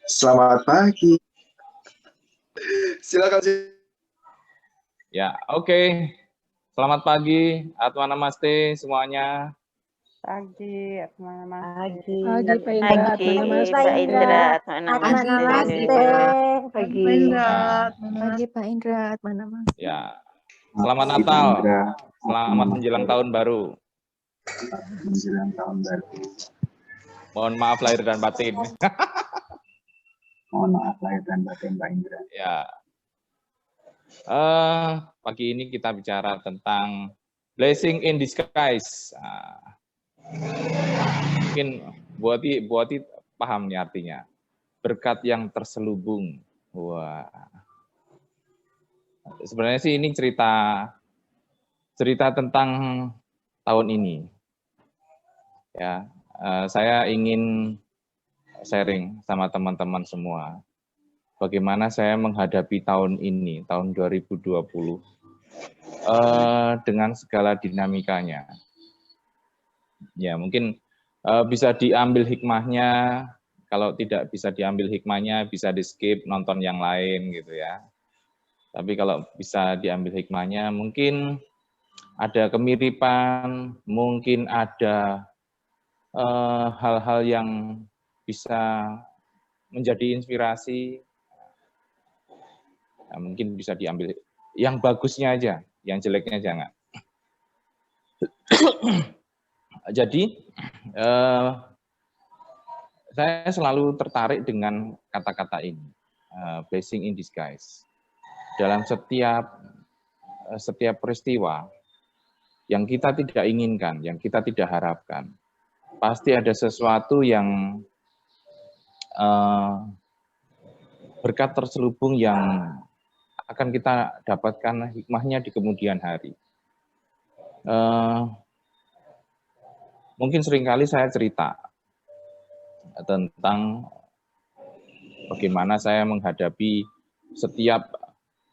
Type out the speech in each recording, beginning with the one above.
Selamat pagi. Silakan. Ya, oke. Selamat pagi, Atma Namaste semuanya. Pagi, Atma Namaste. Pagi, Pak Indra, Atma Namaste. Pak Indra, Atma Namaste. Pagi, Pak Indra, Atma Namaste. Ya, selamat Natal, selamat menjelang tahun baru. Menjelang tahun baru. Mohon maaf lahir dan batin. Mohon maaf lahir dan batin, Pak Indra. Ya, pagi ini kita bicara tentang blessing in disguise. Mungkin Buati paham nih artinya. Berkat yang terselubung. Wah. Sebenarnya sih ini cerita tentang tahun ini. Ya, saya ingin sharing sama teman-teman semua. Bagaimana saya menghadapi tahun ini, tahun 2020, dengan segala dinamikanya. Ya, mungkin bisa diambil hikmahnya, kalau tidak bisa diambil hikmahnya, bisa di-skip, nonton yang lain gitu ya. Tapi kalau bisa diambil hikmahnya, mungkin ada kemiripan, mungkin ada hal-hal yang bisa menjadi inspirasi. Nah, mungkin bisa diambil yang bagusnya aja, yang jeleknya jangan. Jadi, saya selalu tertarik dengan kata-kata ini, blessing in disguise. Dalam setiap peristiwa yang kita tidak inginkan, yang kita tidak harapkan, pasti ada sesuatu yang berkat terselubung yang akan kita dapatkan hikmahnya di kemudian hari. Mungkin seringkali saya cerita tentang bagaimana saya menghadapi setiap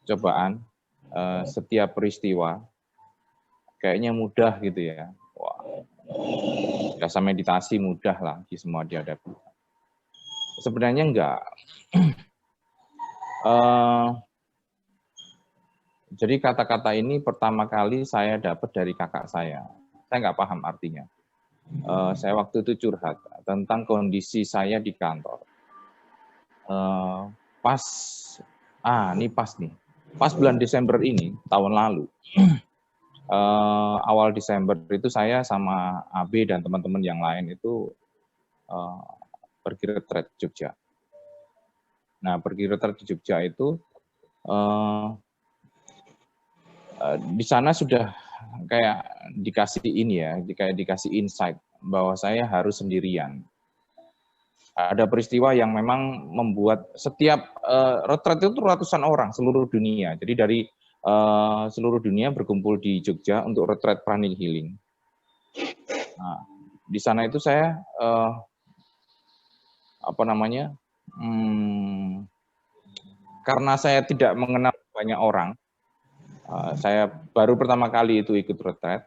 cobaan, setiap peristiwa, kayaknya mudah gitu ya. Wah, rasa meditasi mudah lah di semua dihadapi. Sebenarnya enggak. Jadi kata-kata ini pertama kali saya dapat dari kakak saya. Saya nggak paham artinya. Saya waktu itu curhat tentang kondisi saya di kantor. Pas bulan Desember ini, tahun lalu, awal Desember itu saya sama AB dan teman-teman yang lain itu pergi retret Jogja. Nah, pergi retret di Jogja itu, di sana sudah kayak dikasih ini ya, kayak dikasih insight bahwa saya harus sendirian. Ada peristiwa yang memang membuat setiap retret itu ratusan orang seluruh dunia. Jadi dari seluruh dunia berkumpul di Jogja untuk retret pranic healing. Nah, di sana itu saya karena saya tidak mengenal banyak orang. Saya baru pertama kali itu ikut retret,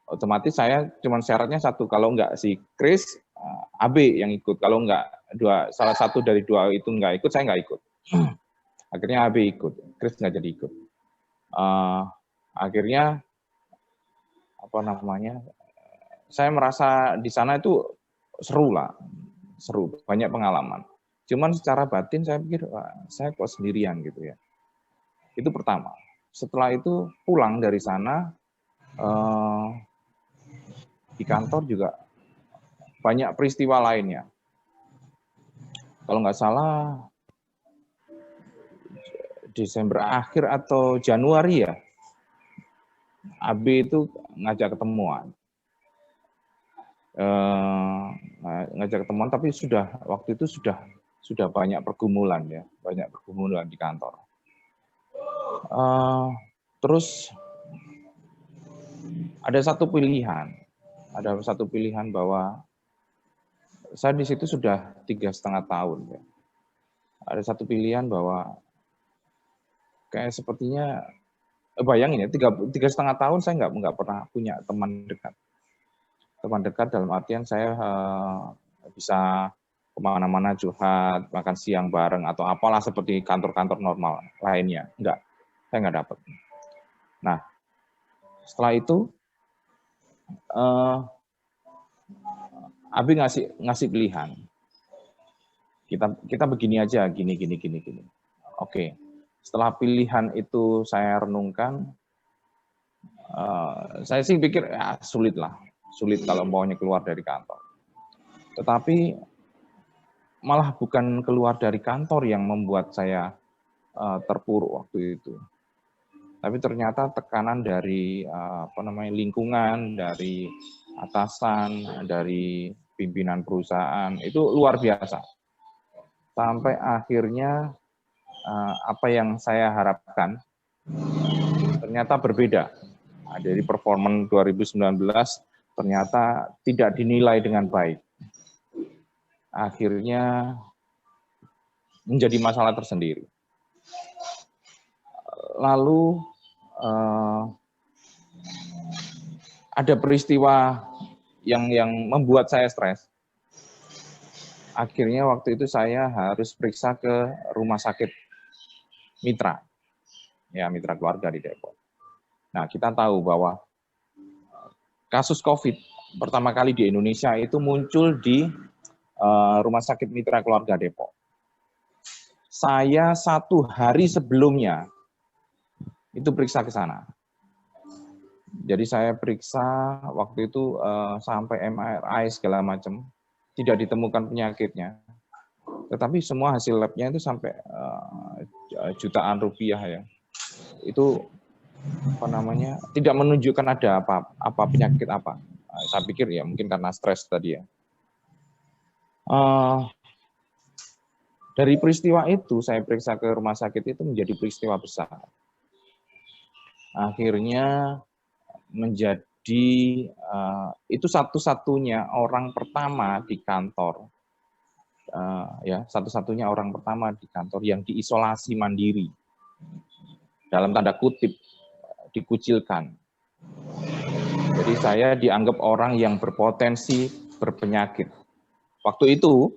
otomatis saya cuma syaratnya satu, kalau enggak si Chris, AB yang ikut, kalau enggak salah satu dari dua itu enggak ikut, saya enggak ikut. Akhirnya AB ikut, Chris enggak jadi ikut. Akhirnya saya merasa di sana itu seru, banyak pengalaman. Cuman secara batin saya pikir, saya kok sendirian gitu ya. Itu pertama. Setelah itu pulang dari sana, di kantor juga banyak peristiwa lainnya. Kalau nggak salah, Desember akhir atau Januari ya, AB itu ngajak ketemuan. Tapi waktu itu sudah banyak pergumulan ya, di kantor. Terus ada satu pilihan bahwa saya di situ sudah 3,5 tahun ya. Ada satu pilihan bahwa kayak sepertinya bayangin ya, 3,5 tahun saya nggak pernah punya teman dekat. Teman dekat dalam artian saya bisa kemana-mana curhat, makan siang bareng, atau apalah seperti kantor-kantor normal lainnya. Enggak, saya nggak dapat. Nah, setelah itu, Abi ngasih pilihan. Kita begini aja, gini. Oke, setelah pilihan itu saya renungkan, saya sih pikir ya sulit kalau maunya keluar dari kantor. Tetapi malah bukan keluar dari kantor yang membuat saya terpuruk waktu itu. Tapi ternyata tekanan dari lingkungan, dari atasan, dari pimpinan perusahaan itu luar biasa. Sampai akhirnya apa yang saya harapkan ternyata berbeda. Nah, dari performa 2019 ternyata tidak dinilai dengan baik. Akhirnya menjadi masalah tersendiri. Lalu ada peristiwa yang membuat saya stres. Akhirnya waktu itu saya harus periksa ke rumah sakit mitra, ya mitra keluarga di Depok. Nah, kita tahu bahwa kasus COVID pertama kali di Indonesia itu muncul di rumah sakit mitra keluarga Depok. Saya 1 hari sebelumnya itu periksa ke sana. Jadi saya periksa waktu itu sampai MRI segala macam. Tidak ditemukan penyakitnya, tetapi semua hasil labnya itu sampai jutaan rupiah ya. Itu tidak menunjukkan ada apa penyakit apa. Saya pikir ya mungkin karena stres tadi ya. Dari peristiwa itu saya periksa ke rumah sakit itu menjadi peristiwa besar. Akhirnya menjadi itu satu-satunya orang pertama di kantor, satu-satunya orang pertama di kantor yang diisolasi mandiri, dalam tanda kutip dikucilkan. Jadi saya dianggap orang yang berpotensi berpenyakit. Waktu itu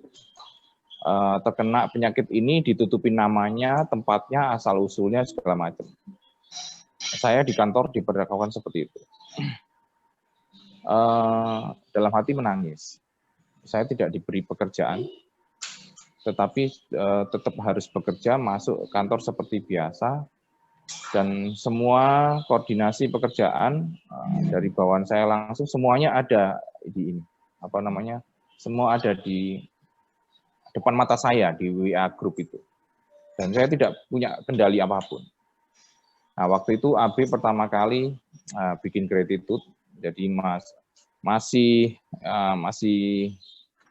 terkena penyakit ini ditutupin namanya, tempatnya, asal usulnya segala macam. Saya di kantor diperlakukan seperti itu. Dalam hati menangis. Saya tidak diberi pekerjaan, tetapi tetap harus bekerja, masuk kantor seperti biasa, dan semua koordinasi pekerjaan dari bawahan saya langsung semuanya ada di ini, semua ada di depan mata saya di WA grup itu, dan saya tidak punya kendali apapun. Nah, waktu itu AB pertama kali bikin gratitude. Jadi masih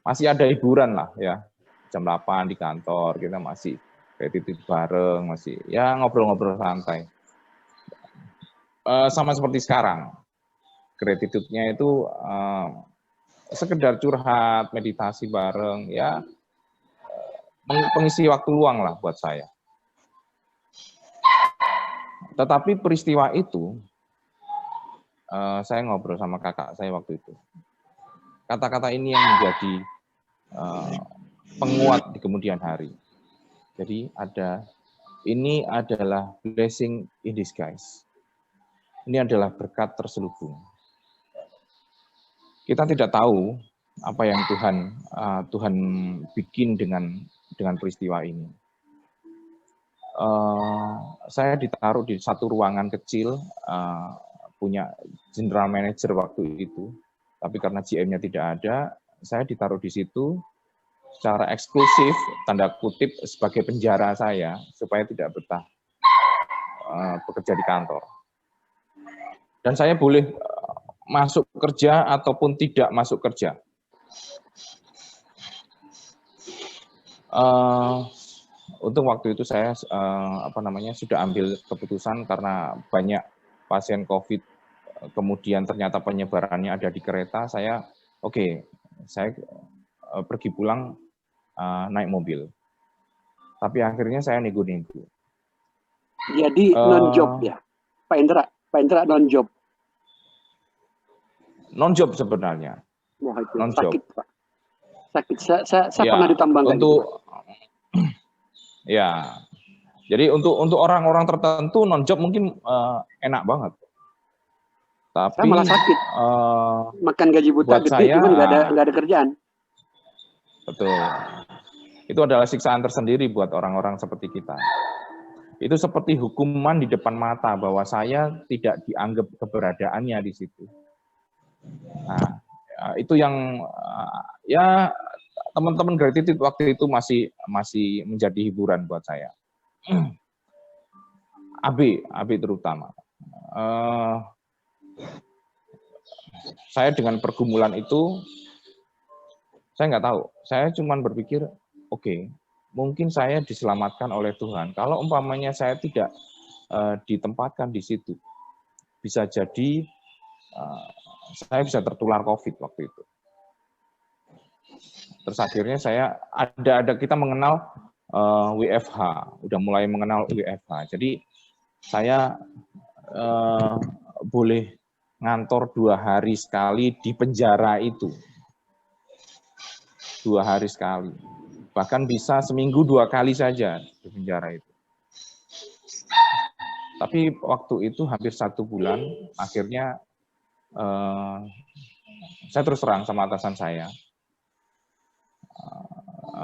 ada hiburan lah ya, jam 8 di kantor kita masih gratitude bareng, masih ya ngobrol-ngobrol santai. Sama seperti sekarang, gratitude-nya itu sekedar curhat, meditasi bareng, ya pengisi waktu luang lah buat saya. Tetapi peristiwa itu saya ngobrol sama kakak saya waktu itu. Kata-kata ini yang menjadi penguat di kemudian hari. Jadi ini adalah blessing in disguise. Ini adalah berkat terselubung. Kita tidak tahu apa yang Tuhan bikin dengan peristiwa ini. Saya ditaruh di satu ruangan kecil, punya general manager waktu itu, tapi karena GM-nya tidak ada, saya ditaruh di situ secara eksklusif, tanda kutip, sebagai penjara saya, supaya tidak betah bekerja di kantor. Dan saya boleh masuk kerja ataupun tidak masuk kerja. Untuk waktu itu saya sudah ambil keputusan karena banyak pasien COVID, kemudian ternyata penyebarannya ada di kereta, saya pergi pulang naik mobil. Tapi akhirnya saya nego-nego. Jadi non-job ya, Pak Indra non-job. Non-job sebenarnya. Wah itu non-job. sakit Pak. Sakit. Saya Ya, pernah ditambangkan. untuk ya, jadi untuk orang-orang tertentu non-job mungkin enak banget. Tapi Saya malah sakit. Makan gaji buta buat gede, saya, cuman nggak ada kerjaan. betul. Itu adalah siksaan tersendiri buat orang-orang seperti kita. Itu seperti hukuman di depan mata bahwa saya tidak dianggap keberadaannya di situ. Nah, itu yang ya teman-teman gratitude waktu itu masih menjadi hiburan buat saya. AB terutama. Saya dengan pergumulan itu, saya nggak tahu. Saya cuma berpikir, oke, mungkin saya diselamatkan oleh Tuhan. Kalau umpamanya saya tidak ditempatkan di situ, bisa jadi saya bisa tertular COVID waktu itu. Terus akhirnya saya kita mengenal WFH, udah mulai mengenal WFH. Jadi saya boleh ngantor 2 hari sekali di penjara itu. 2 hari sekali. Bahkan bisa seminggu 2 kali saja di penjara itu. Tapi waktu itu hampir 1 bulan, akhirnya saya terus terang sama atasan saya.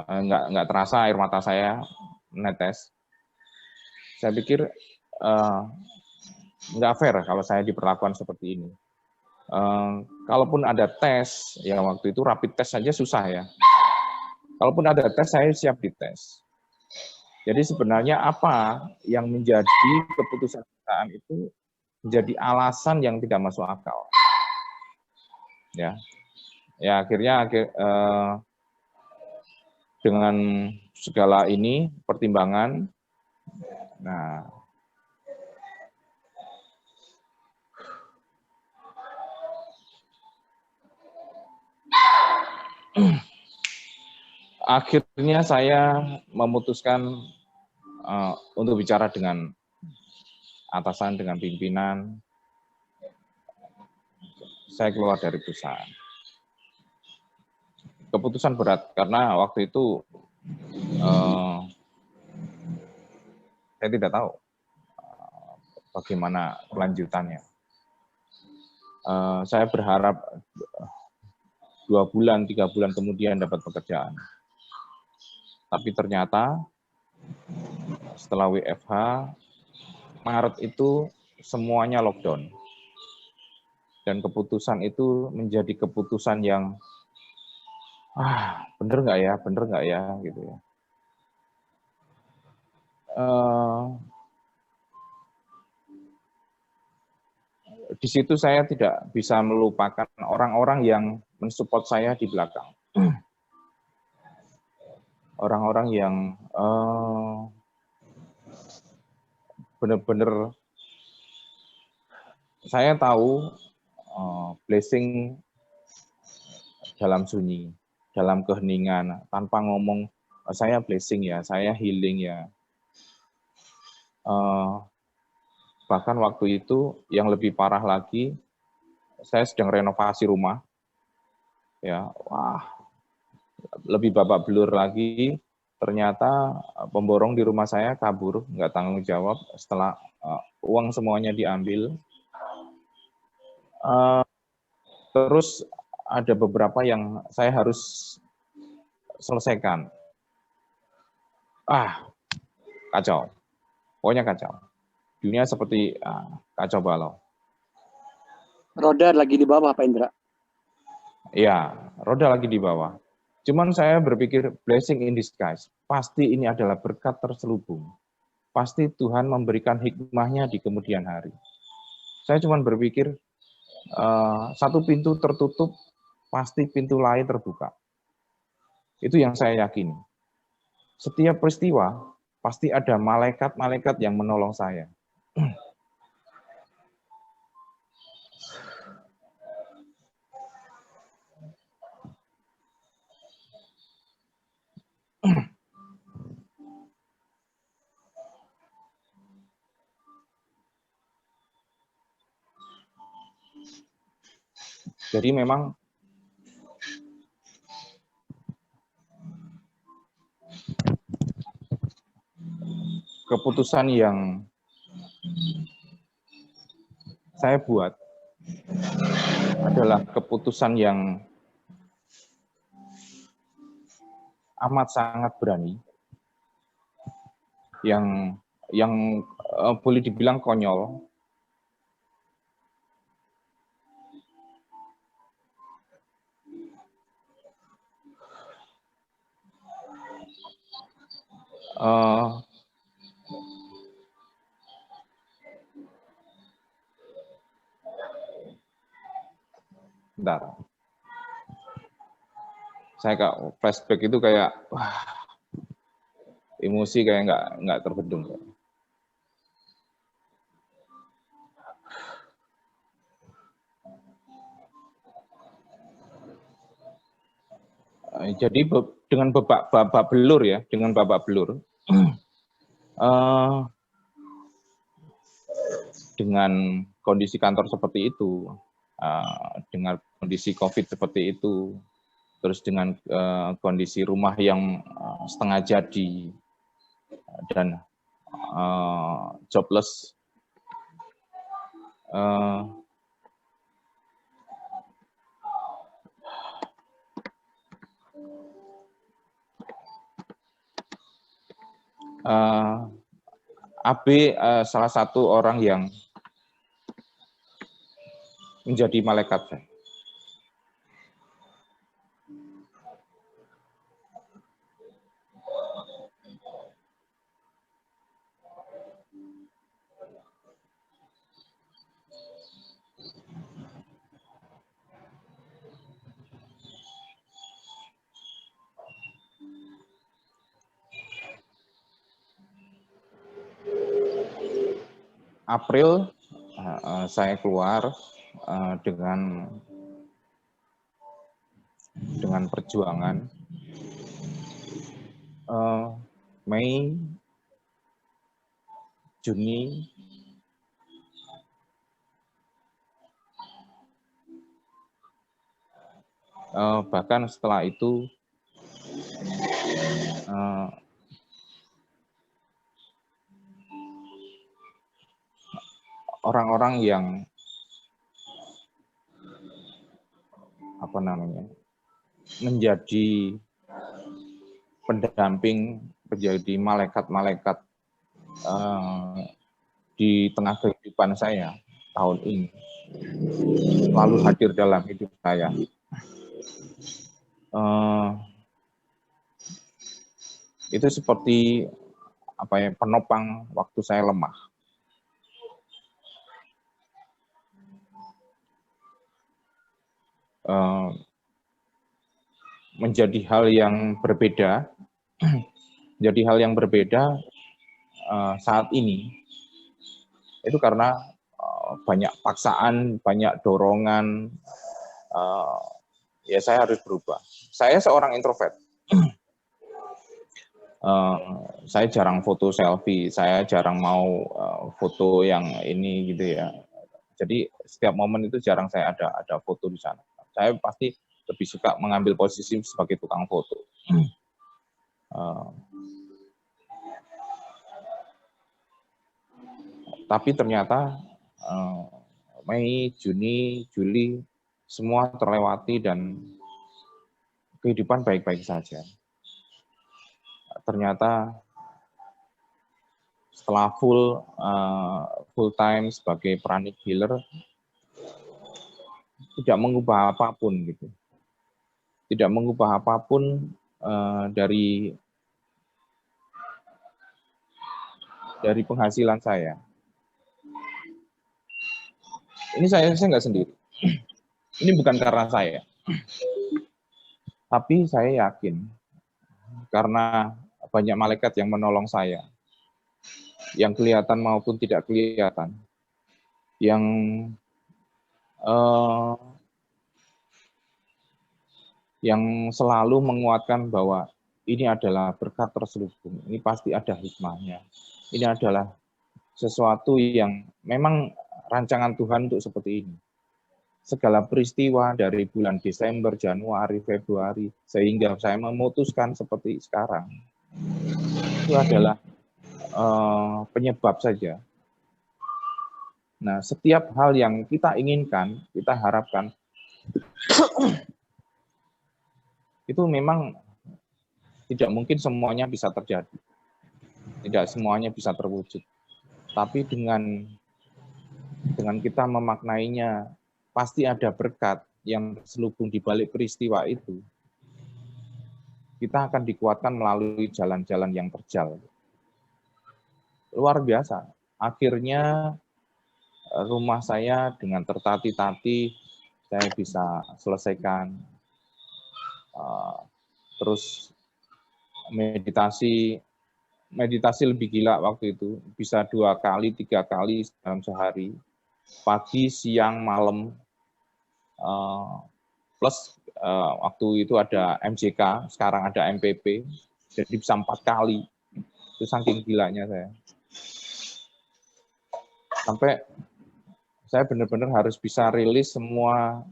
Nggak terasa air mata saya netes. Saya pikir nggak fair kalau saya diperlakukan seperti ini. Kalaupun ada tes, ya waktu itu rapid test saja susah ya. Kalaupun ada tes, saya siap dites. Jadi sebenarnya apa yang menjadi keputusan perusahaan itu menjadi alasan yang tidak masuk akal. Ya akhirnya dengan segala ini pertimbangan, nah akhirnya saya memutuskan untuk bicara dengan atasan, dengan pimpinan. Saya keluar dari perusahaan. Keputusan berat karena waktu itu saya tidak tahu bagaimana kelanjutannya. Saya berharap 2 bulan, 3 bulan kemudian dapat pekerjaan. Tapi ternyata setelah WFH, Maret itu semuanya lockdown. Dan keputusan itu menjadi keputusan yang bener nggak ya, gitu ya. Di situ saya tidak bisa melupakan orang-orang yang mensupport saya di belakang. Orang-orang yang benar-benar saya tahu blessing dalam sunyi, dalam keheningan, tanpa ngomong saya blessing ya, saya healing ya. Bahkan waktu itu yang lebih parah lagi, saya sedang renovasi rumah, ya, lebih babak belur lagi. Ternyata pemborong di rumah saya kabur, nggak tanggung jawab. Setelah uang semuanya diambil, terus ada beberapa yang saya harus selesaikan. Kacau, pokoknya kacau. Dunia seperti kacau balau. Roda lagi di bawah, Pak Indra. Iya, roda lagi di bawah. Cuman saya berpikir blessing in disguise. Pasti ini adalah berkat terselubung. Pasti Tuhan memberikan hikmahnya di kemudian hari. Saya cuma berpikir satu pintu tertutup, pasti pintu lain terbuka. Itu yang saya yakini. Setiap peristiwa pasti ada malaikat-malaikat yang menolong saya. Jadi memang keputusan yang saya buat adalah keputusan yang amat sangat berani, yang boleh dibilang konyol. Bentar. Saya kayak flashback itu kayak wah, emosi kayak nggak terbendung. Jadi dengan babak belur ya, dengan babak belur, dengan kondisi kantor seperti itu, dengan kondisi COVID seperti itu, terus dengan kondisi rumah yang setengah jadi dan jobless, AB salah satu orang yang menjadi malaikat saya. April saya keluar dengan perjuangan. Mei, Juni, bahkan setelah itu orang-orang yang menjadi pendamping, menjadi malaikat-malaikat di tengah kehidupan saya tahun ini, lalu hadir dalam hidup saya. Itu seperti penopang waktu saya lemah. Menjadi hal yang berbeda, saat ini itu karena banyak paksaan, banyak dorongan. Ya saya harus berubah. Saya seorang introvert. Saya jarang foto selfie, saya jarang mau foto yang ini gitu ya. Jadi setiap momen itu jarang saya ada foto di sana. Saya pasti lebih suka mengambil posisi sebagai tukang foto. Tapi ternyata Mei, Juni, Juli semua terlewati dan kehidupan baik-baik saja. Ternyata setelah full time sebagai pranic healer tidak mengubah apapun gitu. Tidak mengubah apapun dari penghasilan saya. Ini saya nggak sendiri. Ini bukan karena saya. Tapi saya yakin karena banyak malaikat yang menolong saya. Yang kelihatan maupun tidak kelihatan. Yang selalu menguatkan bahwa ini adalah berkat terselubung. Ini pasti ada hikmahnya. Ini adalah sesuatu yang memang rancangan Tuhan untuk seperti ini. Segala peristiwa dari bulan Desember, Januari, Februari, sehingga saya memutuskan seperti sekarang, itu adalah penyebab saja. Nah, setiap hal yang kita inginkan, kita harapkan, itu memang tidak mungkin semuanya bisa terjadi. Tidak semuanya bisa terwujud. Tapi dengan kita memaknainya, pasti ada berkat yang terselubung di balik peristiwa itu. Kita akan dikuatkan melalui jalan-jalan yang terjal. Luar biasa. Akhirnya rumah saya dengan tertati-tati, saya bisa selesaikan. Terus meditasi lebih gila waktu itu, bisa 2 kali, 3 kali dalam sehari, pagi, siang, malam, plus waktu itu ada MJK, sekarang ada MPP, jadi bisa 4 kali, itu saking gilanya saya. Sampai saya benar-benar harus bisa rilis semua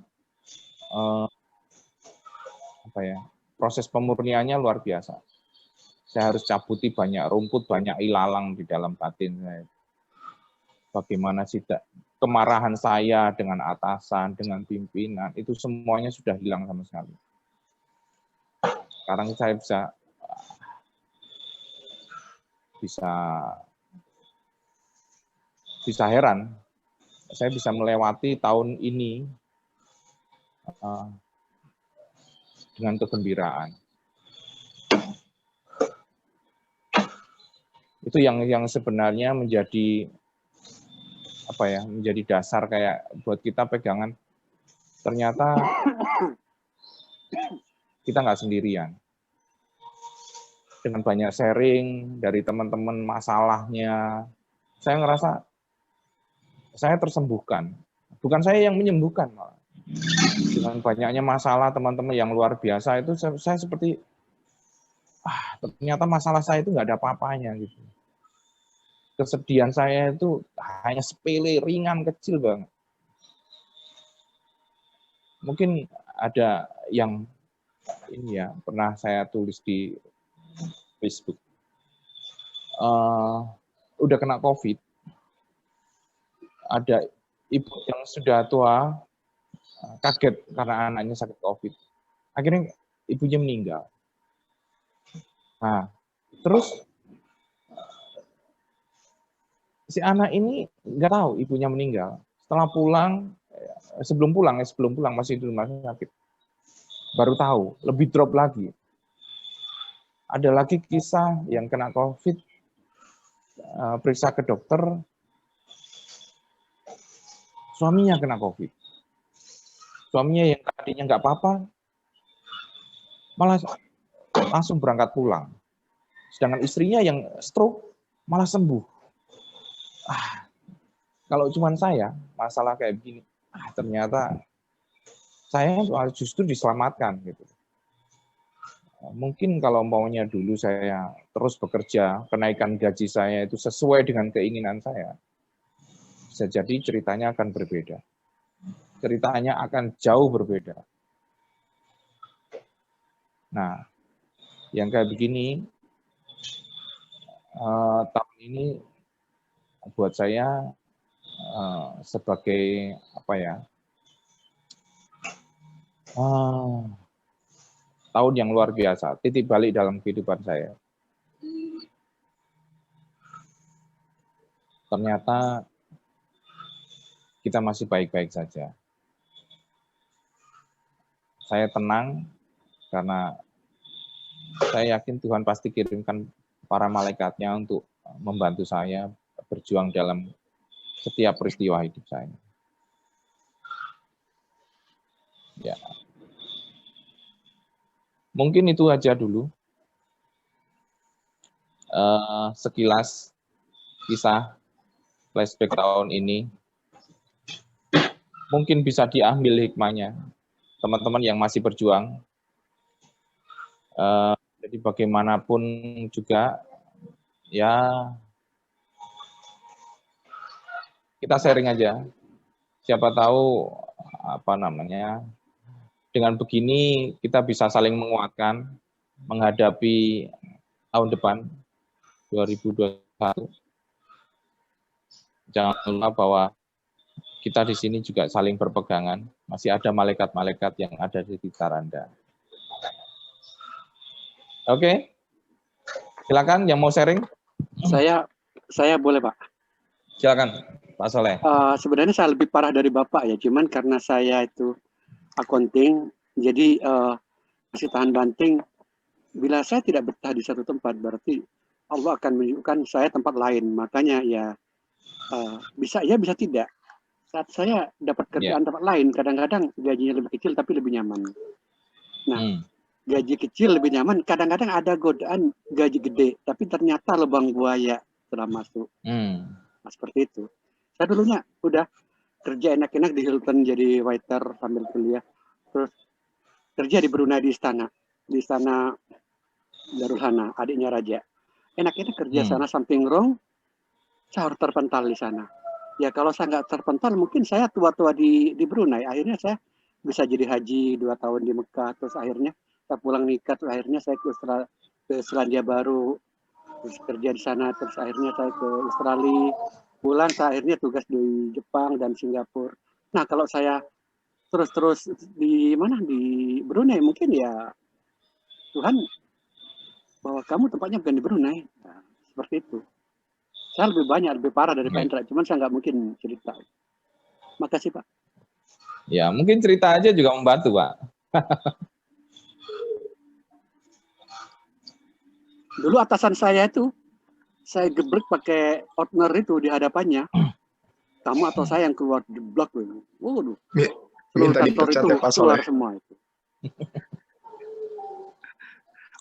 proses pemurniannya luar biasa. Saya harus cabuti banyak rumput, banyak ilalang di dalam batin saya. Bagaimana sih kemarahan saya dengan atasan, dengan pimpinan, itu semuanya sudah hilang sama sekali. Sekarang saya bisa heran. Saya bisa melewati tahun ini dengan kegembiraan. Itu yang sebenarnya menjadi menjadi dasar kayak buat kita pegangan. Ternyata kita nggak sendirian. Dengan banyak sharing dari teman-teman masalahnya, saya ngerasa saya tersembuhkan. Bukan saya yang menyembuhkan, malah. Dengan banyaknya masalah teman-teman yang luar biasa itu, saya seperti ternyata masalah saya itu nggak ada apa-apanya gitu. Kesedihan saya itu hanya sepele, ringan, kecil banget. Mungkin ada yang ini ya pernah saya tulis di Facebook. Udah kena COVID. Ada ibu yang sudah tua, kaget karena anaknya sakit COVID. Akhirnya ibunya meninggal. Nah, terus si anak ini nggak tahu ibunya meninggal. Setelah pulang, sebelum pulang masih di rumah sakit. Baru tahu, lebih drop lagi. Ada lagi kisah yang kena COVID, periksa ke dokter, suaminya kena COVID. Suaminya yang tadinya nggak apa-apa, malah langsung berangkat pulang. Sedangkan istrinya yang stroke, malah sembuh. Kalau cuma saya, masalah kayak begini, ternyata saya justru diselamatkan. Gitu. Mungkin kalau maunya dulu saya terus bekerja, kenaikan gaji saya itu sesuai dengan keinginan saya, bisa jadi ceritanya akan berbeda. Ceritanya akan jauh berbeda. Nah, yang kayak begini, tahun ini buat saya sebagai tahun yang luar biasa, titik balik dalam kehidupan saya. Ternyata kita masih baik-baik saja. Saya tenang karena saya yakin Tuhan pasti kirimkan para malaikatnya untuk membantu saya berjuang dalam setiap peristiwa hidup saya. Ya. Mungkin itu aja dulu. Sekilas kisah flashback tahun ini. Mungkin bisa diambil hikmahnya. Teman-teman yang masih berjuang. Jadi bagaimanapun juga, ya kita sharing aja. Siapa tahu dengan begini kita bisa saling menguatkan menghadapi tahun depan 2022 satu. Jangan lupa bahwa kita di sini juga saling berpegangan. Masih ada malaikat-malaikat yang ada di sekitar Anda. Oke, silakan yang mau sharing. Saya boleh, Pak. Silakan, Pak Soleh. Sebenarnya saya lebih parah dari Bapak ya, cuman karena saya itu accounting, jadi masih tahan banting. Bila saya tidak betah di satu tempat, berarti Allah akan menunjukkan saya tempat lain. Makanya ya bisa ya, bisa tidak. Saat saya dapat kerjaan tempat lain, kadang-kadang gajinya lebih kecil tapi lebih nyaman. Nah, gaji kecil lebih nyaman, kadang-kadang ada godaan gaji gede, tapi ternyata lubang buaya setelah masuk. Nah, seperti itu. Saya dulunya udah kerja enak-enak di Hilton jadi waiter sambil kuliah. Terus kerja di Brunei di istana Darul Hana, adiknya raja. Enak-enak kerja sana, something wrong, saya harus terpental di sana. Ya kalau saya nggak terpental, mungkin saya tua-tua di Brunei. Akhirnya saya bisa jadi haji 2 tahun di Mekah. Terus akhirnya saya pulang nikah. Terus akhirnya saya ke Selandia Baru. Terus kerja di sana. Terus akhirnya saya ke Australia. Pulang saya akhirnya tugas di Jepang dan Singapura. Nah kalau saya terus di Brunei, mungkin ya Tuhan bahwa kamu tempatnya bukan di Brunei. Nah, seperti itu. Saya lebih parah dari Pak Indra, cuman saya nggak mungkin cerita. Makasih Pak. Ya, mungkin cerita aja juga membantu, Pak. Dulu atasan saya itu, saya gebrek pakai opener itu di hadapannya. Kamu atau saya yang keluar di blok. Waduh. Minta dipecat ya Pak Soleh. Semua itu.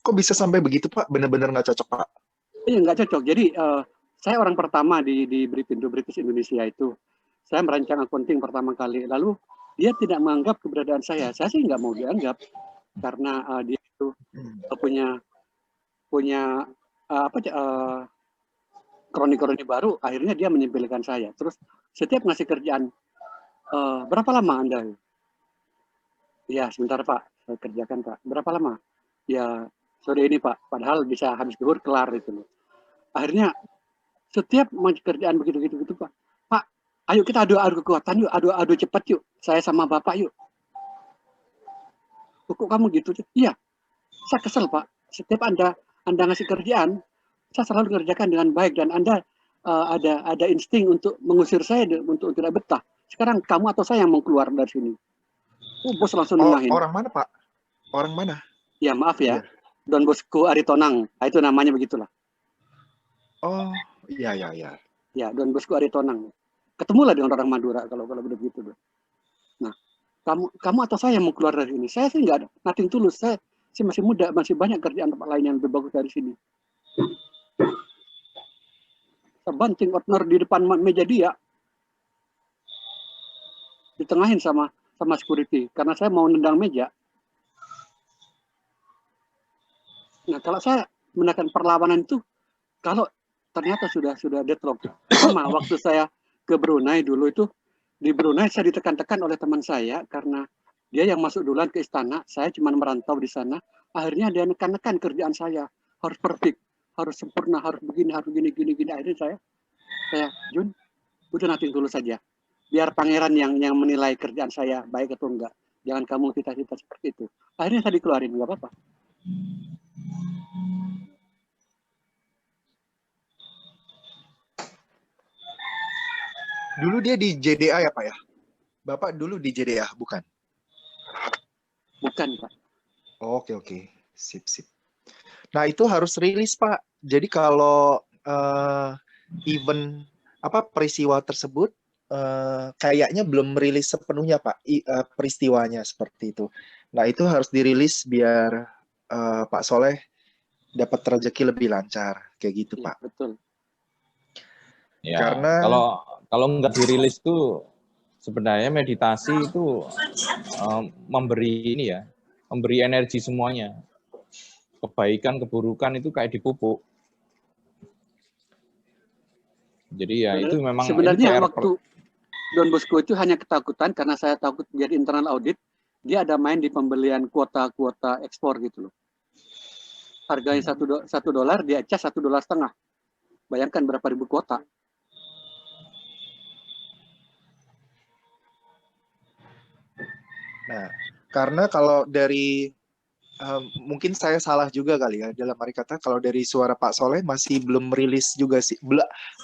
Kok bisa sampai begitu Pak? Benar-benar nggak cocok Pak? Iya nggak cocok. Jadi saya orang pertama di Bripindo British Indonesia itu. Saya merancang accounting pertama kali. Lalu dia tidak menganggap keberadaan saya. Saya sih nggak mau dianggap karena dia itu punya kroni-kroni baru. Akhirnya dia menyempilkan saya. Terus setiap ngasih kerjaan, berapa lama Anda? Ya sebentar Pak, saya kerjakan Pak. Berapa lama? Ya sore ini Pak. Padahal bisa habis zuhur kelar itu loh. Akhirnya setiap mau kerjaan begitu Pak. Pak, ayo kita adu kekuatan yuk, adu cepat yuk. Saya sama Bapak yuk. Kok kamu gitu? Iya. Saya kesel Pak. Setiap Anda ngasih kerjaan, saya selalu kerjakan dengan baik dan Anda ada insting untuk mengusir saya untuk tidak betah. Sekarang kamu atau saya yang mau keluar dari sini. Bos langsung nengahin. Orang mana Pak? Orang mana? Ya maaf ya. Don Bosco Aritonang. Nah, itu namanya begitulah. Oh, iya. Ya, Don Bosco Aritonang. Ketemulah dengan orang Madura kalau begitu. Nah, kamu atau saya yang mau keluar dari sini? Saya sih nggak ada, nothing tulus. Saya masih muda, masih banyak kerjaan tempat lain yang lebih bagus dari sini. Saya banting partner di depan meja dia, ditengahin sama security karena saya mau nendang meja. Nah, kalau saya menekan perlawanan itu, kalau ternyata sudah deadlock. Sama waktu saya ke Brunei dulu itu, di Brunei saya ditekan-tekan oleh teman saya karena dia yang masuk duluan ke istana, saya cuma merantau di sana. Akhirnya dia nekan-nekan kerjaan saya, harus perfect, harus sempurna, harus begini. Akhirnya saya Jun, udah nating dulu saja. Biar pangeran yang menilai kerjaan saya baik atau enggak. Jangan kamu cita-cita seperti itu. Akhirnya saya dikeluarin, nggak apa-apa. Dulu dia di JDA ya Pak ya? Bapak dulu di JDA, bukan? Bukan Pak. Oke. Sip. Nah itu harus rilis Pak. Jadi kalau event peristiwa tersebut kayaknya belum rilis sepenuhnya Pak, peristiwanya seperti itu. Nah itu harus dirilis biar Pak Soleh dapat rezeki lebih lancar kayak gitu Pak. Betul. Ya, karena kalau nggak dirilis tuh sebenarnya meditasi itu memberi energi semuanya. Kebaikan, keburukan itu kayak dipupuk. Jadi ya itu memang sebenarnya waktu Don Bosco itu hanya ketakutan karena saya takut jadi internal audit. Dia ada main di pembelian kuota ekspor gitu loh. Harganya $1, dia cas $1,50. Bayangkan berapa ribu kuota. Nah, karena kalau dari mungkin saya salah juga kali ya dalam arti kata kalau dari suara Pak Soleh masih belum rilis juga sih.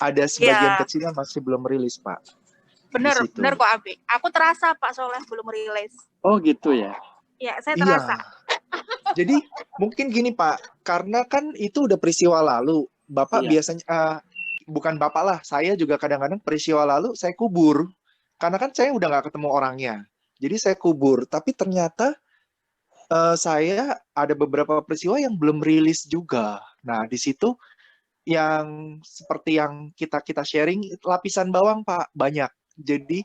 Ada sebagian Ya, kecilnya masih belum rilis, Pak. bener Di situ. bener kok Abi. Aku terasa Pak Soleh belum rilis. Oh gitu ya. Ya, saya Iya. terasa. Jadi mungkin gini Pak, karena kan itu udah peristiwa lalu. Bapak Iya. biasanya bukan Bapak lah, saya juga kadang-kadang peristiwa lalu saya kubur. Karena kan saya udah nggak ketemu orangnya. Jadi saya kubur, tapi ternyata saya ada beberapa peristiwa yang belum rilis juga. Nah, di situ yang seperti yang kita sharing lapisan bawang Pak banyak. Jadi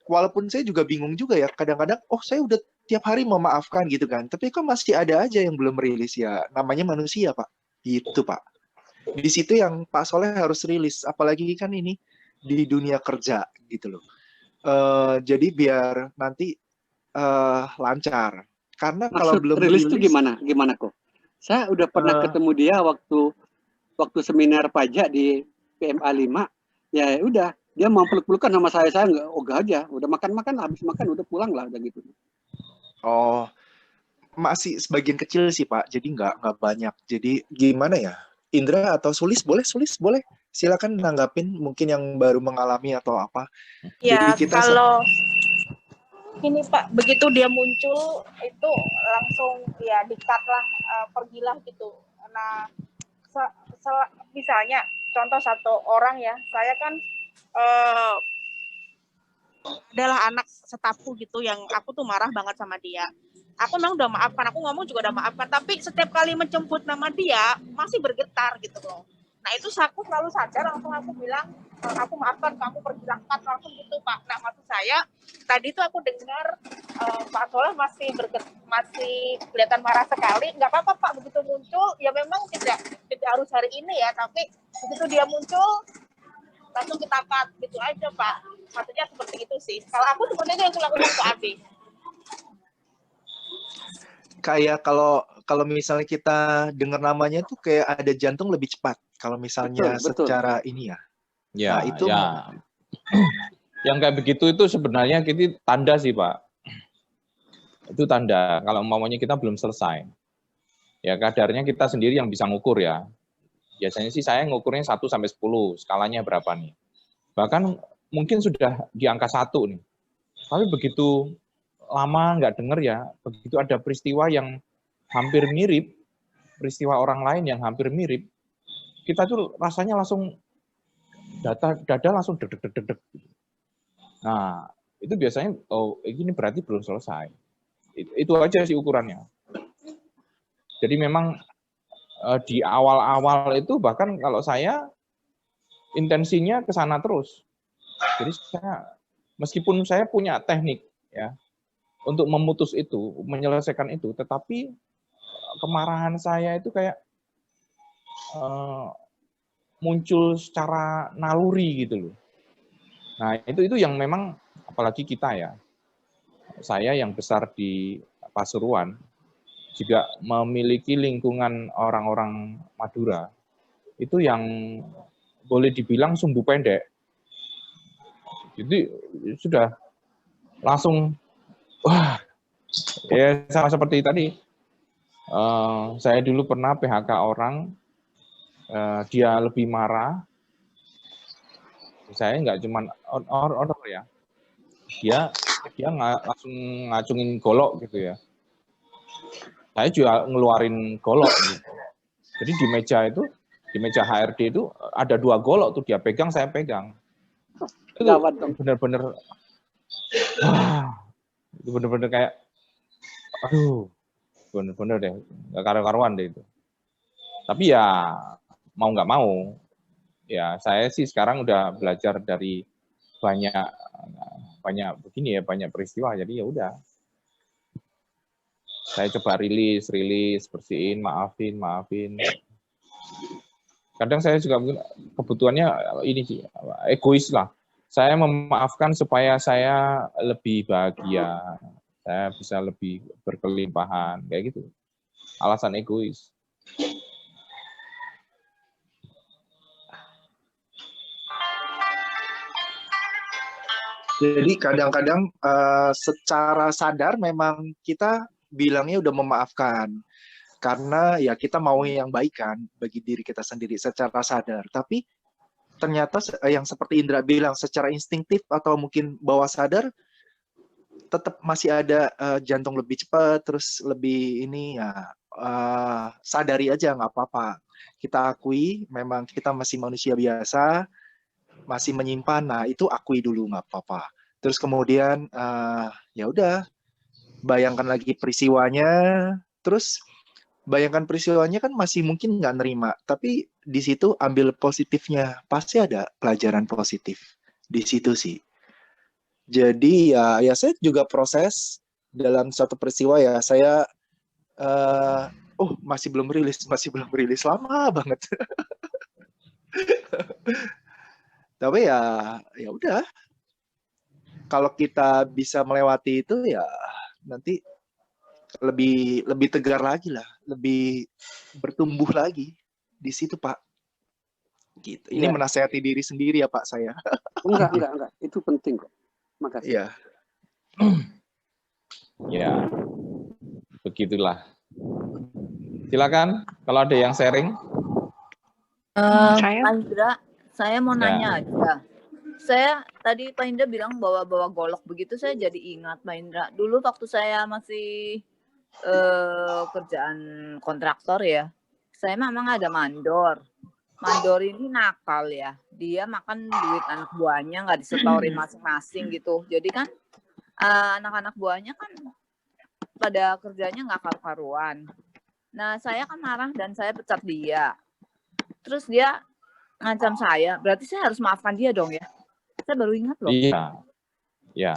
walaupun saya juga bingung juga ya kadang-kadang saya udah tiap hari memaafkan gitu kan. Tapi kok masih ada aja yang belum rilis ya. Namanya manusia Pak. Gitu Pak. Di situ yang Pak Soleh harus rilis apalagi kan ini di dunia kerja gitu loh. Jadi biar nanti lancar. Karena kalau Maksud belum rilis itu rilis gimana kok? Saya udah pernah ketemu dia waktu seminar pajak di PMA 5. Ya udah, dia mau peluk-pelukan sama saya nggak ogah aja. Udah makan-makan, habis makan udah pulang lah udah gitu. Oh, masih sebagian kecil sih Pak. Jadi nggak banyak. Jadi gimana ya? Indra atau Sulis boleh? Silakan nanggapin mungkin yang baru mengalami atau apa. Ya, Jadi kita kalau ini Pak, begitu dia muncul itu langsung ya di-cut lah, pergilah gitu. Nah, misalnya contoh satu orang ya, saya kan adalah anak stafku gitu yang aku tuh marah banget sama dia. Aku memang udah maafkan, aku ngomong juga udah maafkan, tapi setiap kali menjemput nama dia masih bergetar gitu loh. Nah itu aku selalu sadar, langsung aku bilang aku maafkan kamu, pergilah, langsung gitu Pak. Nah maksud saya tadi tuh aku dengar Pak Soleh masih kelihatan marah sekali. Nggak apa-apa Pak, begitu muncul ya memang tidak harus hari ini ya, tapi begitu dia muncul langsung kita cut gitu aja Pak. Maksudnya seperti itu sih. Kalau aku seperti itu yang kulakukan ke Abi. kayak kalau misalnya kita dengar namanya tuh kayak ada jantung lebih cepat. Kalau misalnya Betul. secara ini ya. Ya, Nah, itu ya. Yang kayak begitu itu sebenarnya kita tanda sih Pak. Itu tanda kalau umpamanya kita belum selesai. Ya kadarnya kita sendiri yang bisa ngukur ya. Biasanya sih saya ngukurnya 1 sampai 10, skalanya berapa nih. Bahkan mungkin sudah di angka 1 nih. Tapi begitu lama nggak dengar ya, begitu ada peristiwa yang hampir mirip, peristiwa orang lain yang hampir mirip, kita tuh rasanya langsung dada langsung deg-deg. Nah, itu biasanya ini berarti belum selesai. Itu aja sih ukurannya. Jadi memang di awal-awal itu bahkan kalau saya intensinya ke sana terus. Jadi saya meskipun saya punya teknik ya untuk memutus itu, menyelesaikan itu, tetapi kemarahan saya itu kayak muncul secara naluri gitu loh. Nah, itu yang memang apalagi kita ya. Saya yang besar di Pasuruan juga memiliki lingkungan orang-orang Madura. Itu yang boleh dibilang sumbu pendek. Jadi sudah langsung wah, ya sama seperti tadi. Saya dulu pernah PHK orang, dia lebih marah. Saya nggak cuma order ya, dia langsung ngacungin golok gitu ya. Saya juga ngeluarin golok gitu. Jadi di meja HRD itu ada 2 golok tuh dia pegang, saya pegang. Itu benar-benar wah, itu benar-benar kayak aduh, benar-benar deh, nggak karu-karuan deh itu. Tapi ya mau nggak mau, ya saya sih sekarang udah belajar dari banyak begini ya, banyak peristiwa. Jadi ya udah, saya coba rilis, bersihin, maafin. Kadang saya juga kebutuhannya ini sih, egois lah. Saya memaafkan supaya saya lebih bahagia, saya bisa lebih berkelimpahan, kayak gitu. Alasan egois. Jadi kadang-kadang secara sadar memang kita bilangnya udah memaafkan. Karena ya kita mau yang baik kan bagi diri kita sendiri secara sadar. Tapi ternyata yang seperti Indra bilang secara instingtif atau mungkin bawah sadar tetap masih ada jantung lebih cepat, terus lebih ini ya sadari aja nggak apa-apa. Kita akui memang kita masih manusia biasa, masih menyimpan. Nah itu akui dulu nggak apa-apa. Terus kemudian ya udah bayangkan lagi peristiwanya, terus bayangkan peristiwanya kan masih mungkin nggak nerima, tapi di situ ambil positifnya, pasti ada pelajaran positif di situ sih. Jadi ya saya juga proses dalam satu peristiwa ya saya masih belum rilis lama banget. Tapi ya udah, kalau kita bisa melewati itu ya nanti lebih tegar lagi lah, lebih bertumbuh lagi di situ Pak. Gitu. Ini menasehati diri sendiri ya Pak saya. Enggak, itu penting kok. Makasih. Iya. Ya, begitulah. Silakan kalau ada yang sharing. Pak Indra, saya mau nanya aja. Saya tadi Pak Indra bilang bawa golok begitu, saya jadi ingat Pak Indra. Dulu waktu saya masih kerjaan kontraktor ya, saya memang ada mandor. Mandor ini nakal ya, dia makan duit anak buahnya nggak disetorin masing-masing gitu. Jadi kan anak-anak buahnya kan pada kerjanya nggak karu-karuan. Nah saya kan marah dan saya pecat dia. Terus dia ngancam saya, berarti saya harus maafkan dia dong ya? Saya baru ingat loh. Iya, ya.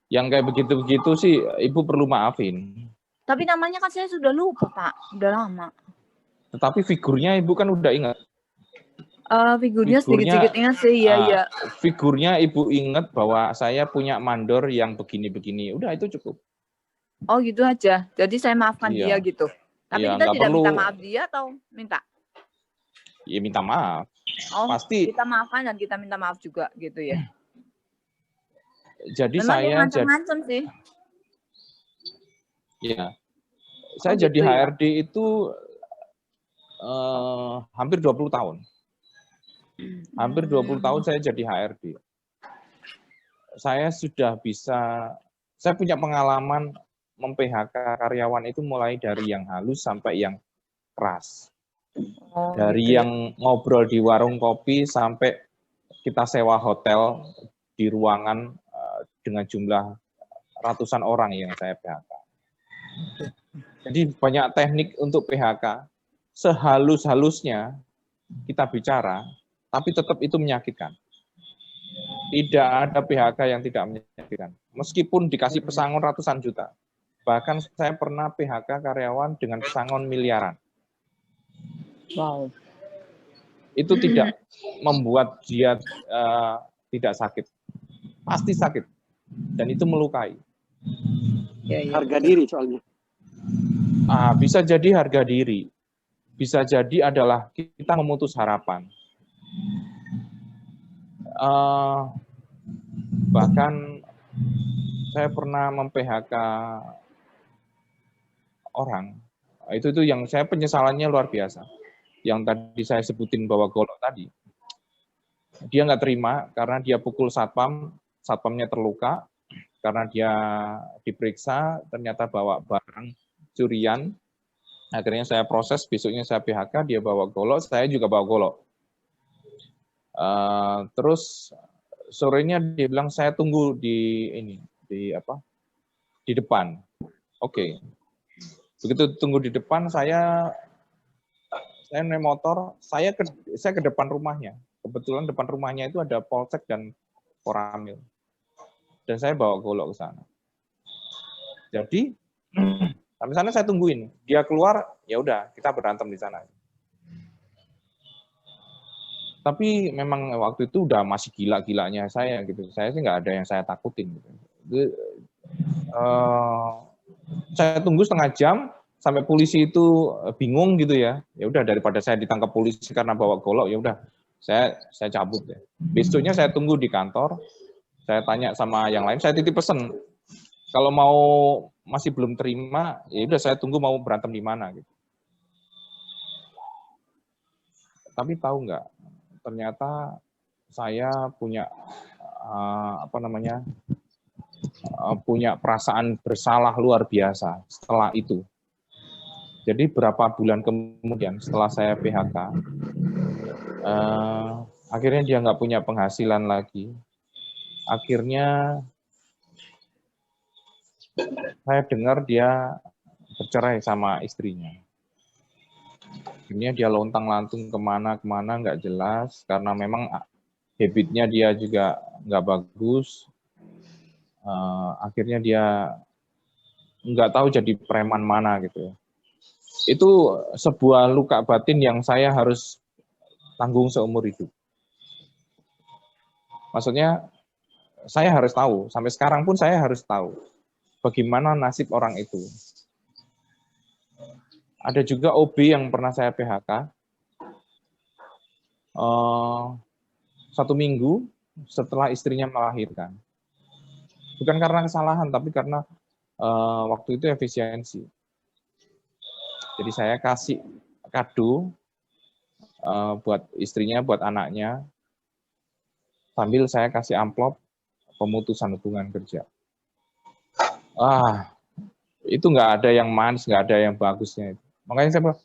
Yang kayak begitu-begitu sih Ibu perlu maafin. Tapi namanya kan saya sudah lupa Pak, udah lama. Tetapi figurnya Ibu kan udah ingat. Figurnya sedikit-sedikit ingat sih, iya. Figurnya Ibu ingat bahwa saya punya mandor yang begini-begini. Udah itu cukup. Oh gitu aja. Jadi saya maafkan dia gitu. Tapi kita tidak minta maaf dia atau minta? Ya minta maaf. Oh, pasti. Kita maafkan dan kita minta maaf juga gitu ya. Jadi memang saya ngancam-ngancam sih. Ya. Saya jadi gitu HRD itu hampir 20 tahun. Hampir 20 tahun saya jadi HRD. Saya sudah bisa, saya punya pengalaman mem-PHK karyawan itu mulai dari yang halus sampai yang keras. Dari yang ngobrol di warung kopi sampai kita sewa hotel di ruangan dengan jumlah ratusan orang yang saya PHK. Jadi banyak teknik untuk PHK. Sehalus-halusnya kita bicara, tapi tetap itu menyakitkan. Tidak ada PHK yang tidak menyakitkan. Meskipun dikasih pesangon ratusan juta. Bahkan saya pernah PHK karyawan dengan pesangon miliaran. Wow. Itu tidak membuat dia tidak sakit. Pasti sakit. Dan itu melukai. Harga diri soalnya. Bisa jadi harga diri. Bisa jadi adalah kita memutus harapan. Bahkan saya pernah mem-PHK orang. Itu yang saya penyesalannya luar biasa. Yang tadi saya sebutin bahwa golok tadi. Dia nggak terima karena dia pukul satpam, satpamnya terluka. Karena dia diperiksa, ternyata bawa barang curian. Akhirnya saya proses, besoknya saya PHK, dia bawa golok, saya juga bawa golok. Terus sorenya dia bilang saya tunggu di depan. Oke. Begitu tunggu di depan, saya naik motor, saya ke depan rumahnya. Kebetulan depan rumahnya itu ada polsek dan koramil. Dan saya bawa golok ke sana. Jadi sampai sana saya tungguin. Dia keluar, ya udah kita berantem di sana. Tapi memang waktu itu udah masih gila-gilanya saya gitu. Saya sih nggak ada yang saya takutin. Gitu. Saya tunggu setengah jam sampai polisi itu bingung gitu ya. Ya udah daripada saya ditangkap polisi karena bawa golok, ya udah saya cabut ya. Besoknya saya tunggu di kantor. Saya tanya sama yang lain, saya titip pesan. Kalau mau masih belum terima, ya udah saya tunggu mau berantem di mana gitu. Tapi tahu nggak, ternyata saya punya punya perasaan bersalah luar biasa setelah itu. Jadi berapa bulan kemudian setelah saya PHK, akhirnya dia nggak punya penghasilan lagi. Akhirnya saya dengar dia bercerai sama istrinya. Akhirnya dia lontang-lantung kemana-kemana nggak jelas, karena memang habitnya dia juga nggak bagus. Akhirnya dia nggak tahu jadi preman mana gitu ya. Itu sebuah luka batin yang saya harus tanggung seumur hidup. Maksudnya saya harus tahu, sampai sekarang pun saya harus tahu bagaimana nasib orang itu. Ada juga OB yang pernah saya PHK, 1 minggu setelah istrinya melahirkan. Bukan karena kesalahan, tapi karena waktu itu efisiensi. Jadi saya kasih kado buat istrinya, buat anaknya, sambil saya kasih amplop pemutusan hubungan kerja. Itu nggak ada yang manis, nggak ada yang bagusnya itu. Makanya saya bilang,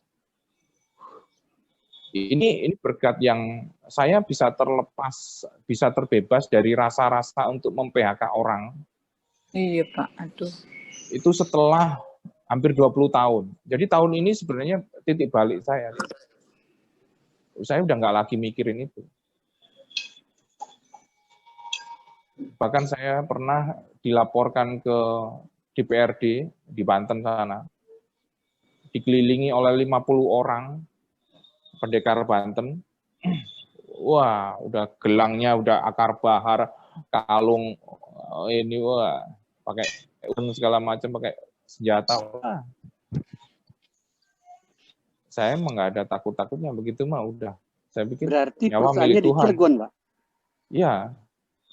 ini berkat yang saya bisa terlepas, bisa terbebas dari rasa-rasa untuk mem-PHK orang. Iya Pak, aduh. Itu setelah hampir 20 tahun. Jadi tahun ini sebenarnya titik balik saya. Saya udah nggak lagi mikirin itu. Bahkan saya pernah dilaporkan ke DPRD di Banten sana, dikelilingi oleh 50 orang pendekar Banten. Wah, udah gelangnya udah akar bahar, kalung ini, wah, pakai segala macam, pakai senjata. Wah. Saya emang nggak ada takut-takutnya, begitu mah udah. Saya pikir berarti nyawa perusahaannya milik di Tuhan. Cilegon, Pak? Iya,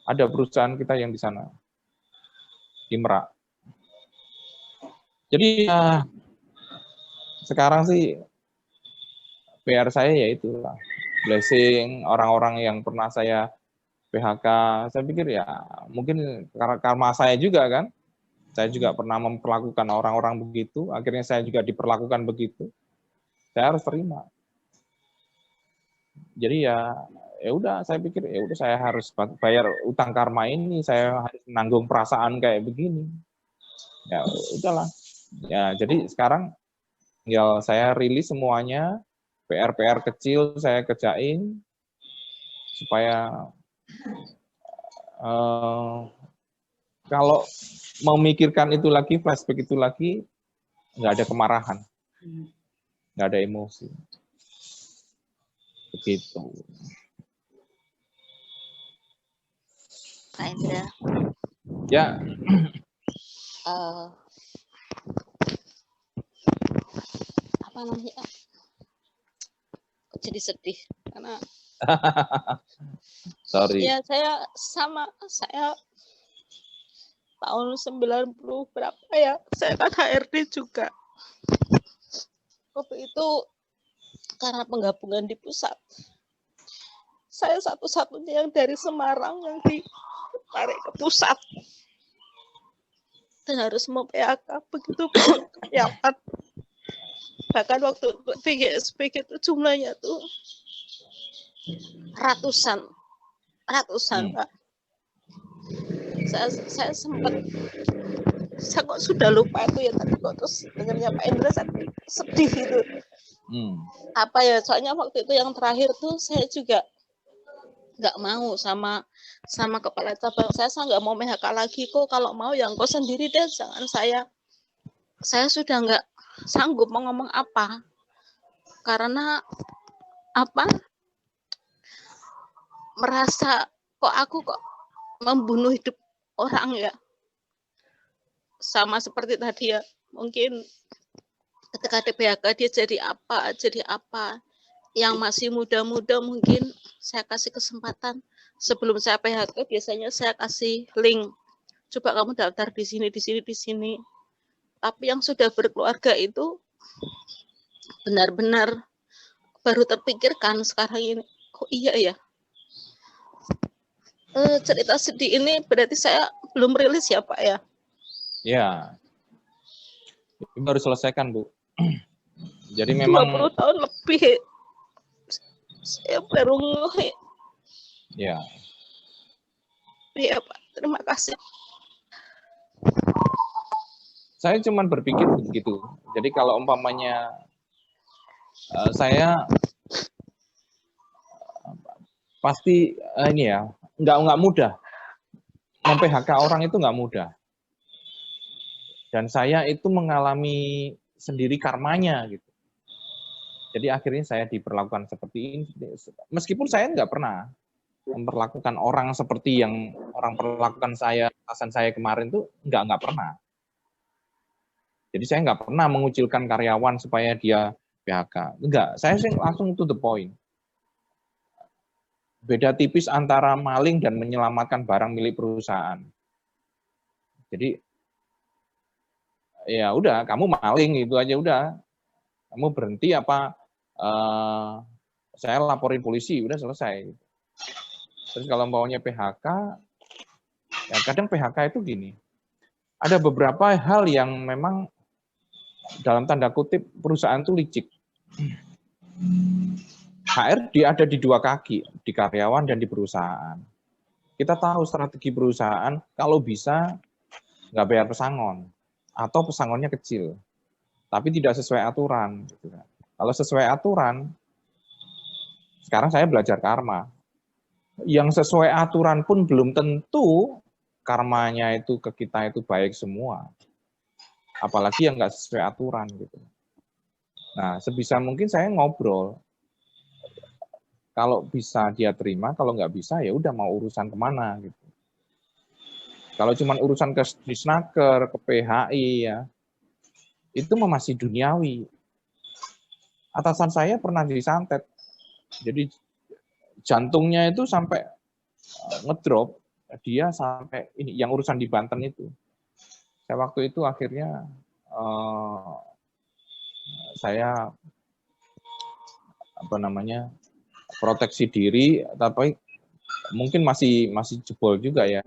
ada perusahaan kita yang di sana, di Merak. Jadi sekarang sih PR saya ya itulah, blessing orang-orang yang pernah saya PHK. Saya pikir ya mungkin karma saya juga kan. Saya juga pernah memperlakukan orang-orang begitu, akhirnya saya juga diperlakukan begitu. Saya harus terima. Jadi ya udah, saya pikir ya udah, saya harus bayar utang karma ini, saya harus menanggung perasaan kayak begini. Ya udahlah. Ya jadi sekarang tinggal saya rilis semuanya, PR-PR kecil saya kerjain supaya kalau memikirkan itu lagi, flashback itu lagi, nggak ada kemarahan, nggak ada emosi. Begitu. Pak Indra. Ya. Apa namanya? Kok jadi sedih karena sorry. ya saya tahun 90 berapa ya, saya kan HRD juga. Waktu itu karena penggabungan di pusat, saya satu-satunya yang dari Semarang yang ditarik ke pusat dan harus mau PHK begitu karyawan. Bahkan waktu PGSP itu jumlahnya tuh ratusan Pak. Saya sempat, saya kok sudah lupa itu ya, tadi kok terus dengarnya Pak Indra saya sedih gitu. Apa ya, soalnya waktu itu yang terakhir tuh saya juga nggak mau sama kepala cabang saya nggak mau PHK lagi kok, kalau mau yang kau sendiri deh, jangan saya sudah nggak sanggup mau ngomong apa, karena apa, merasa kok aku kok membunuh hidup orang ya, sama seperti tadi ya, mungkin ketika di PHK dia jadi apa, yang masih muda-muda mungkin saya kasih kesempatan sebelum saya PHK biasanya saya kasih link, coba kamu daftar di sini, di sini, di sini. Tapi yang sudah berkeluarga itu benar-benar baru terpikirkan sekarang ini. Oh iya ya, cerita sedih ini berarti saya belum rilis ya Pak ya? Ya, ini baru selesaikan Bu. Jadi memang 20 tahun lebih saya baru ngeh. ya. Iya Pak, terima kasih. Saya cuma berpikir begitu. Jadi kalau umpamanya saya pasti ini ya nggak mudah. Mem-PHK orang itu nggak mudah. Dan saya itu mengalami sendiri karmanya gitu. Jadi akhirnya saya diperlakukan seperti ini. Meskipun saya nggak pernah memperlakukan orang seperti yang orang perlakukan saya, atasan saya kemarin tuh nggak pernah. Jadi saya nggak pernah mengucilkan karyawan supaya dia PHK. Enggak, saya sih langsung to the point. Beda tipis antara maling dan menyelamatkan barang milik perusahaan. Jadi ya udah, kamu maling itu aja udah. Kamu berhenti apa? Saya laporin polisi, udah selesai. Terus kalau maunya PHK, ya kadang PHK itu gini. Ada beberapa hal yang memang dalam tanda kutip perusahaan itu licik. HRD ada di dua kaki, di karyawan dan di perusahaan. Kita tahu strategi perusahaan, kalau bisa nggak bayar pesangon, atau pesangonnya kecil, tapi tidak sesuai aturan. Kalau sesuai aturan, sekarang saya belajar karma. Yang sesuai aturan pun belum tentu karmanya itu ke kita itu baik semua. Apalagi yang nggak sesuai aturan gitu. Nah, sebisa mungkin saya ngobrol. Kalau bisa dia terima, kalau nggak bisa ya udah mau urusan kemana gitu. Kalau cuma urusan ke Disnaker, ke PHI ya, itu masih duniawi. Atasan saya pernah disantet, jadi jantungnya itu sampai ngedrop, dia sampai ini yang urusan di Banten itu. Saya waktu itu akhirnya saya proteksi diri, tapi mungkin masih jebol juga ya.